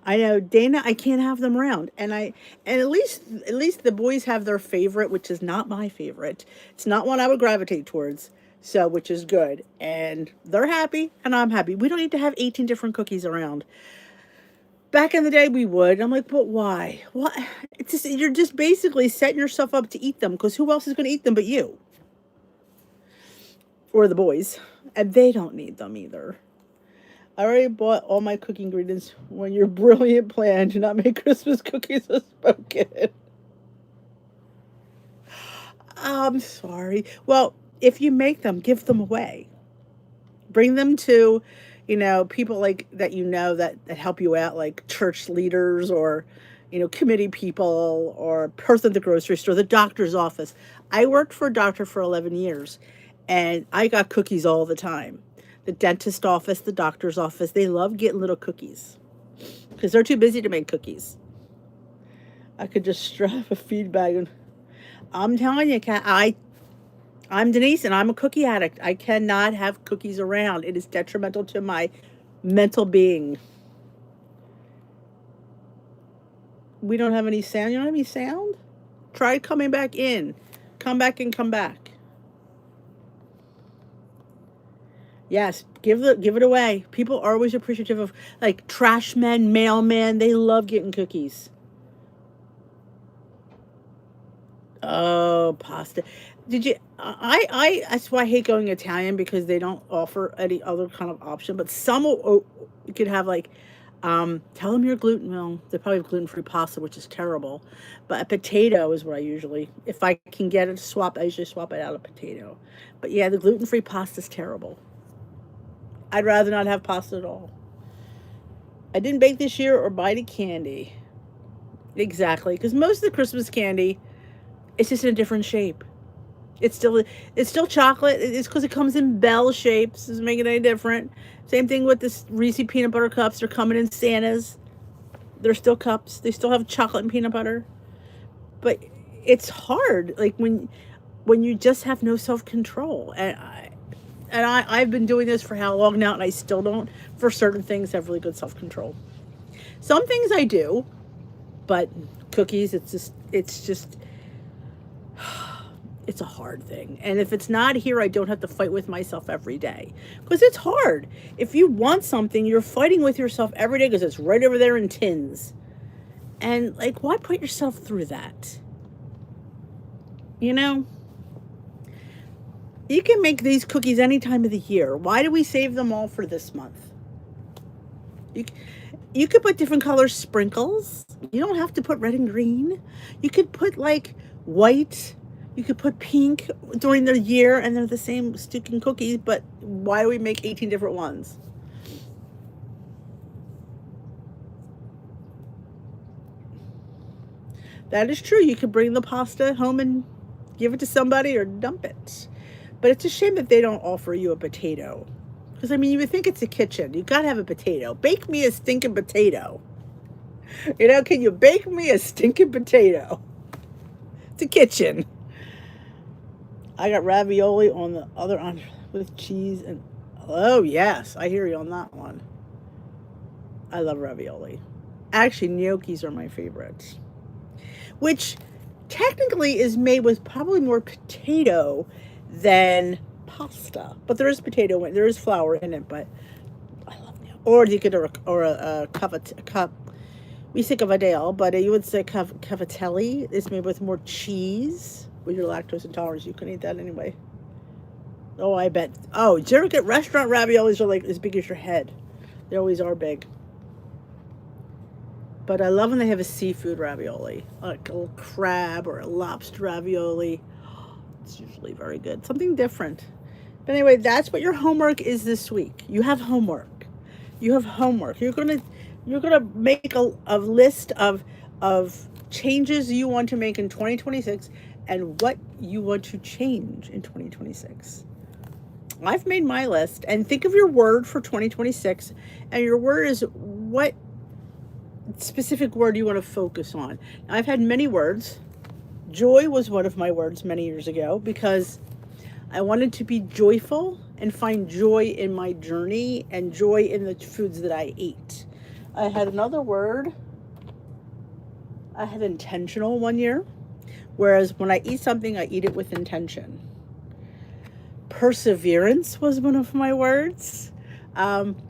I know, Dana, I can't have them around. And at least the boys have their favorite, which is not my favorite. It's not one I would gravitate towards. So, which is good. And they're happy and I'm happy. We don't need to have 18 different cookies around. Back in the day we would. I'm like, but why? What? It's just you're just basically setting yourself up to eat them because who else is going to eat them but you or the boys? And they don't need them either. I already bought all my cooking ingredients when your brilliant plan to not make Christmas cookies was spoken. I'm sorry. Well, if you make them, give them away. Bring them to, people like that that help you out, like church leaders or, committee people or person at the grocery store, the doctor's office. I worked for a doctor for 11 years and I got cookies all the time. The dentist office, the doctor's office, they love getting little cookies because they're too busy to make cookies. I could just strap a feed bag and I'm telling you, Kat, I'm Denise and I'm a cookie addict. I cannot have cookies around. It is detrimental to my mental being. We don't have any sound. You don't have any sound? Try coming back in. Come back and come back. Yes, give it away. People are always appreciative of like trash men, mailmen. They love getting cookies. Oh, pasta. Did you? That's why I hate going Italian because they don't offer any other kind of option. But some you could have like, tell them you're gluten. Well, they probably have gluten free pasta, which is terrible. But a potato is what I usually, if I can get it to swap, I usually swap it out of potato. But yeah, the gluten free pasta is terrible. I'd rather not have pasta at all. I didn't bake this year or buy any candy. Exactly, because most of the Christmas candy, it's just in a different shape. It's still it's still chocolate. It's because it comes in bell shapes. Doesn't make it any different. Same thing with this Reese peanut butter cups. They're coming in Santas. They're still cups. They still have chocolate and peanut butter. But it's hard, like when you just have no self control. I've been doing this for how long now, and I still don't. For certain things, have really good self control. Some things I do, but cookies, it's just it's a hard thing. And if it's not here, I don't have to fight with myself every day because it's hard. If you want something, you're fighting with yourself every day because it's right over there in tins. And like, why put yourself through that? You know, you can make these cookies any time of the year. Why do we save them all for this month? You, you could put different color sprinkles. You don't have to put red and green. You could put like white. You could put pink during the year and they're the same sticking cookies, but why do we make 18 different ones? That is true. You could bring the pasta home and give it to somebody or dump it. But it's a shame that they don't offer you a potato. Because, I mean, you would think it's a kitchen. You got to have a potato. Bake me a stinking potato. Can you bake me a stinking potato? It's a kitchen. I got ravioli on the other end with cheese and oh yes, I hear you on that one. I love ravioli. Actually, gnocchis are my favorites, which technically is made with probably more potato than pasta, but there is potato in there is flour in it. But I love gnocchi. Or you could or a cup We say cavadale, but you would say cavatelli. It's made with more cheese. With your lactose intolerance, you can eat that anyway. Oh, I bet. Oh, did you ever get restaurant raviolis are like as big as your head? They always are big. But I love when they have a seafood ravioli, like a little crab or a lobster ravioli. It's usually very good. Something different. But anyway, that's what your homework is this week. You have homework. You have homework. You're gonna make a list of changes you want to make in 2026 and what you want to change in 2026. I've made my list, and think of your word for 2026, and your word is what specific word you want to focus on. Now, I've had many words. Joy was one of my words many years ago because I wanted to be joyful and find joy in my journey and joy in the foods that I ate. I had another word. I had intentional one year, whereas when I eat something, I eat it with intention. Perseverance was one of my words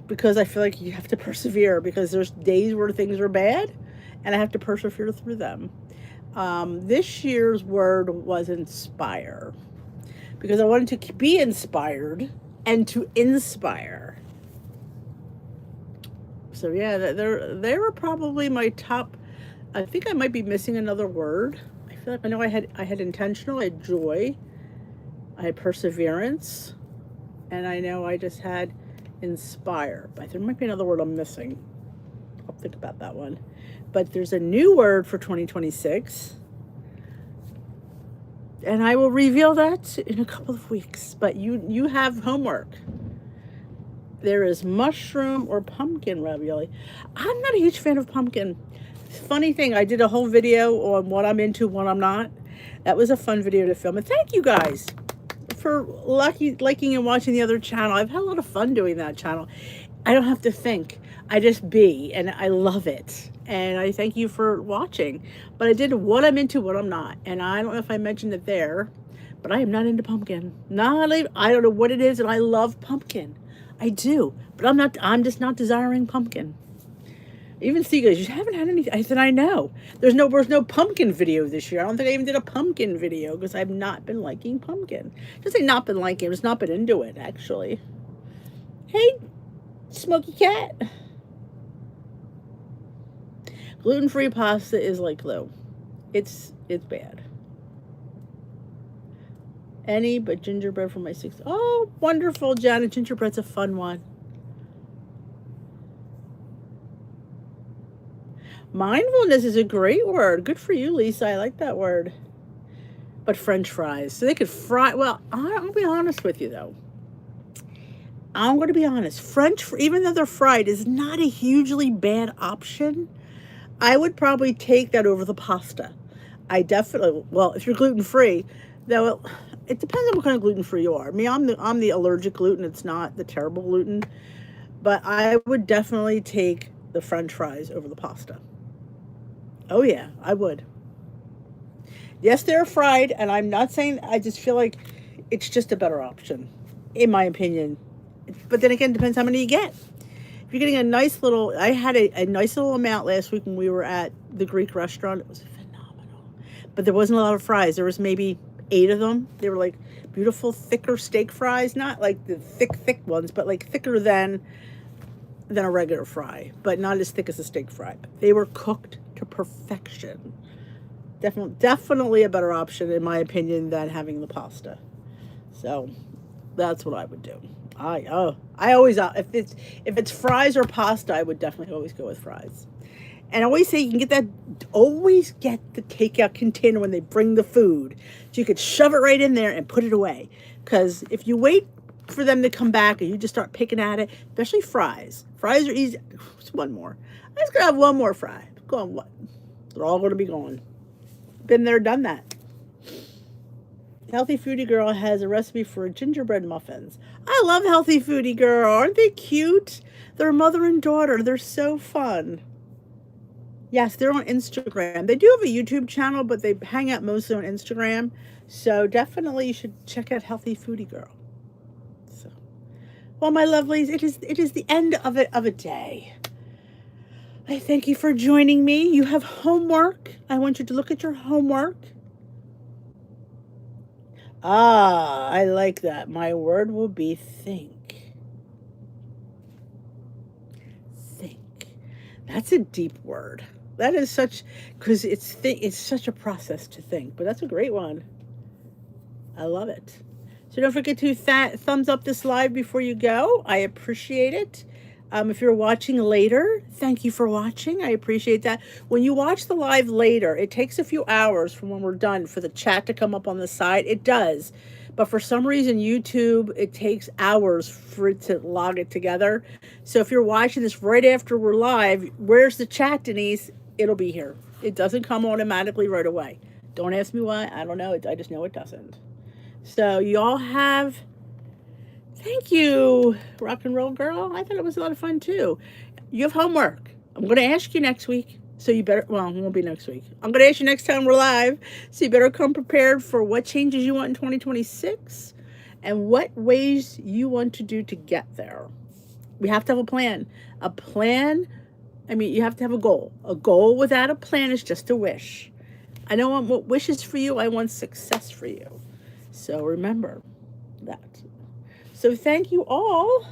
because I feel like you have to persevere because there's days where things are bad and I have to persevere through them. This year's word was inspire because I wanted to be inspired and to inspire. So yeah, they were probably my top. I think I might be missing another word. I feel like I know I had intentional, I had joy, I had perseverance, and I know I just had inspire. But there might be another word I'm missing. I'll think about that one. But there's a new word for 2026. And I will reveal that in a couple of weeks. But you have homework. There is mushroom or pumpkin ravioli. I'm not a huge fan of pumpkin. Funny thing, I did a whole video on what I'm into, what I'm not. That was a fun video to film. And thank you guys for liking and watching the other channel. I've had a lot of fun doing that channel. I don't have to think. I just be, and I love it. And I thank you for watching. But I did what I'm into, what I'm not. And I don't know if I mentioned it there, but I am not into pumpkin. I don't know what it is, and I love pumpkin. I do, but I'm just not desiring pumpkin. Even Steve goes, you haven't had anything. I said, I know. There's no pumpkin video this year. I don't think I even did a pumpkin video because I've not been liking pumpkin. Just say not been liking, just not been into it, actually. Hey, Smoky Cat. Gluten-free pasta is like glue. It's bad. Any but gingerbread for my 6th. Oh, wonderful, Janet. Gingerbread's a fun one. Mindfulness is a great word. Good for you, Lisa. I like that word. But French fries. So they could fry. Well, I'll be honest with you, though. I'm going to be honest. Even though they're fried, is not a hugely bad option. I would probably take that over the pasta. I definitely, well, if you're gluten-free, though, it depends on what kind of gluten-free you are. I mean, I'm the allergic gluten. It's not the terrible gluten. But I would definitely take the French fries over the pasta. Oh, yeah, I would. Yes, they're fried, and I'm not saying, I just feel like it's just a better option, in my opinion. But then again, it depends how many you get. If you're getting a nice little, I had a nice little amount last week when we were at the Greek restaurant. It was phenomenal. But there wasn't a lot of fries. There was maybe 8 of them. They were like beautiful, thicker steak fries. Not like the thick ones, but like thicker than a regular fry. But not as thick as a steak fry. They were cooked to perfection. Definitely a better option, in my opinion, than having the pasta. So that's what I would do. I always, if it's fries or pasta, I would definitely always go with fries. And I always say you can always get the takeout container when they bring the food. So you could shove it right in there and put it away. Because if you wait for them to come back and you just start picking at it, especially fries. Fries are easy. Just one more. I'm just going to have one more fry. Go on, what? They're all going to be gone. Been there, done that. Healthy Foodie Girl has a recipe for gingerbread muffins. I love Healthy Foodie Girl. Aren't they cute? They're mother and daughter. They're so fun. Yes, they're on Instagram. They do have a YouTube channel, but they hang out mostly on Instagram. So definitely you should check out Healthy Foodie Girl. So, well, my lovelies, it is the end of a day. I thank you for joining me. You have homework. I want you to look at your homework. Ah, I like that. My word will be think. Think. That's a deep word. That is such, because it's such a process to think, but that's a great one. I love it. So don't forget to thumbs up this live before you go. I appreciate it. If you're watching later, thank you for watching. I appreciate that. When you watch the live later, it takes a few hours from when we're done for the chat to come up on the side. It does. But for some reason, YouTube, it takes hours for it to log it together. So if you're watching this right after we're live, where's the chat, Denise? It'll be here. It doesn't come automatically right away. Don't ask me why. I don't know. I just know it doesn't. So y'all have, thank you, rock and roll girl. I thought it was a lot of fun too. You have homework. I'm going to ask you next week. So you better, well, it won't be next week. I'm going to ask you next time we're live. So you better come prepared for what changes you want in 2026 and what ways you want to do to get there. We have to have a plan. A plan, I mean, you have to have a goal. A goal without a plan is just a wish. I don't want what wishes for you. I want success for you. So remember that. So thank you all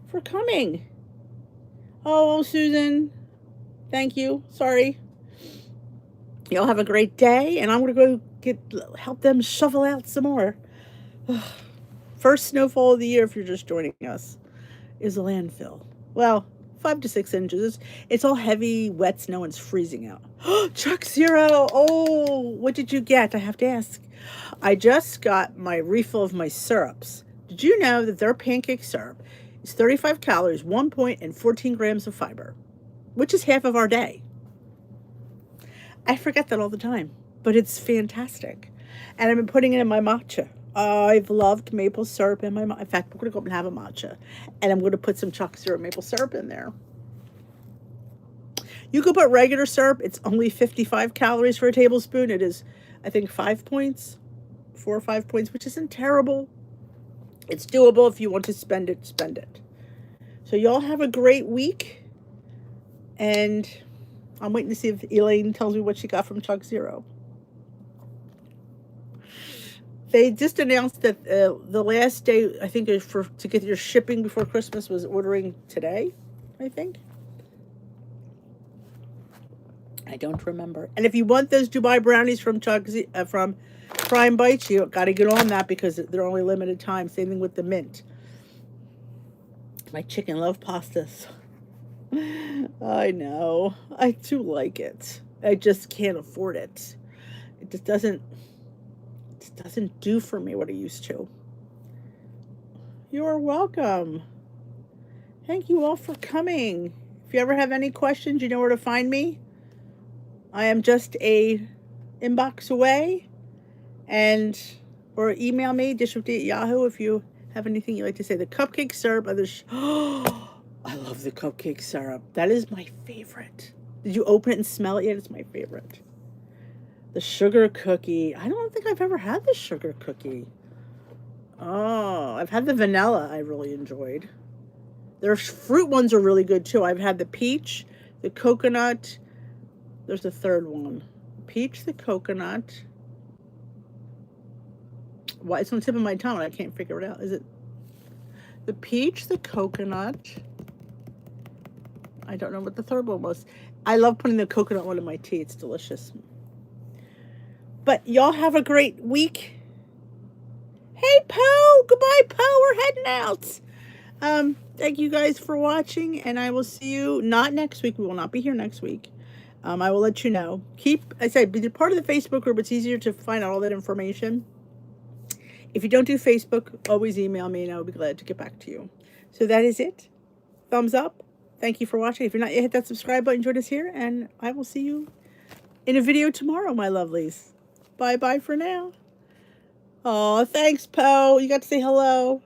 for coming. Oh, Susan, thank you. Sorry. Y'all have a great day, and I'm going to go help them shovel out some more. First snowfall of the year, if you're just joining us, is a landfill. Well, 5 to 6 inches. It's all heavy, wet snow, and it's freezing out. Chuck Zero. Oh, what did you get? I have to ask. I just got my refill of my syrups. Did you know that their pancake syrup is 35 calories, 1 point, and 14 grams of fiber, which is half of our day? I forget that all the time, but it's fantastic. And I've been putting it in my matcha. I've loved maple syrup in my matcha. In fact, we're going to go up and have a matcha. And I'm going to put some Chuck Zero maple syrup in there. You could put regular syrup. It's only 55 calories for a tablespoon. It is, I think, 5 points. 4 or 5 points, which isn't terrible. It's doable. If you want to spend it, spend it. So y'all have a great week. And I'm waiting to see if Elaine tells me what she got from Chuck Zero. They just announced that the last day, I think, to get your shipping before Christmas was ordering today, I think. I don't remember. And if you want those Dubai brownies from from Prime Bites, you got to get on that because they're only limited time. Same thing with the mint. My chicken love pastas. I know. I do like it. I just can't afford it. It just doesn't do for me what it used to. You're welcome. Thank you all for coming. If you ever have any questions, you know where to find me. I am just a inbox away, or email me, dishwifty@yahoo, if you have anything you'd like to say. The cupcake syrup, I love the cupcake syrup. That is my favorite. Did you open it and smell it yet? It's my favorite. The sugar cookie. I don't think I've ever had the sugar cookie. Oh, I've had the vanilla. I really enjoyed. Their fruit ones are really good too. I've had the peach, the coconut. There's a third one. Peach, the coconut. Why, it's on the tip of my tongue and I can't figure it out. Is it the peach, the coconut? I don't know what the third one was. I love putting the coconut one in my tea. It's delicious. But y'all have a great week. Hey, Poe. Goodbye, Poe. We're heading out. Thank you guys for watching, and I will see you not next week. We will not be here next week. I will let you know. Be part of the Facebook group. It's easier to find out all that information. If you don't do Facebook, always email me, and I will be glad to get back to you. So that is it. Thumbs up. Thank you for watching. If you're not yet, hit that subscribe button. Join us here, and I will see you in a video tomorrow, my lovelies. Bye-bye for now. Oh, thanks, Poe. You got to say hello.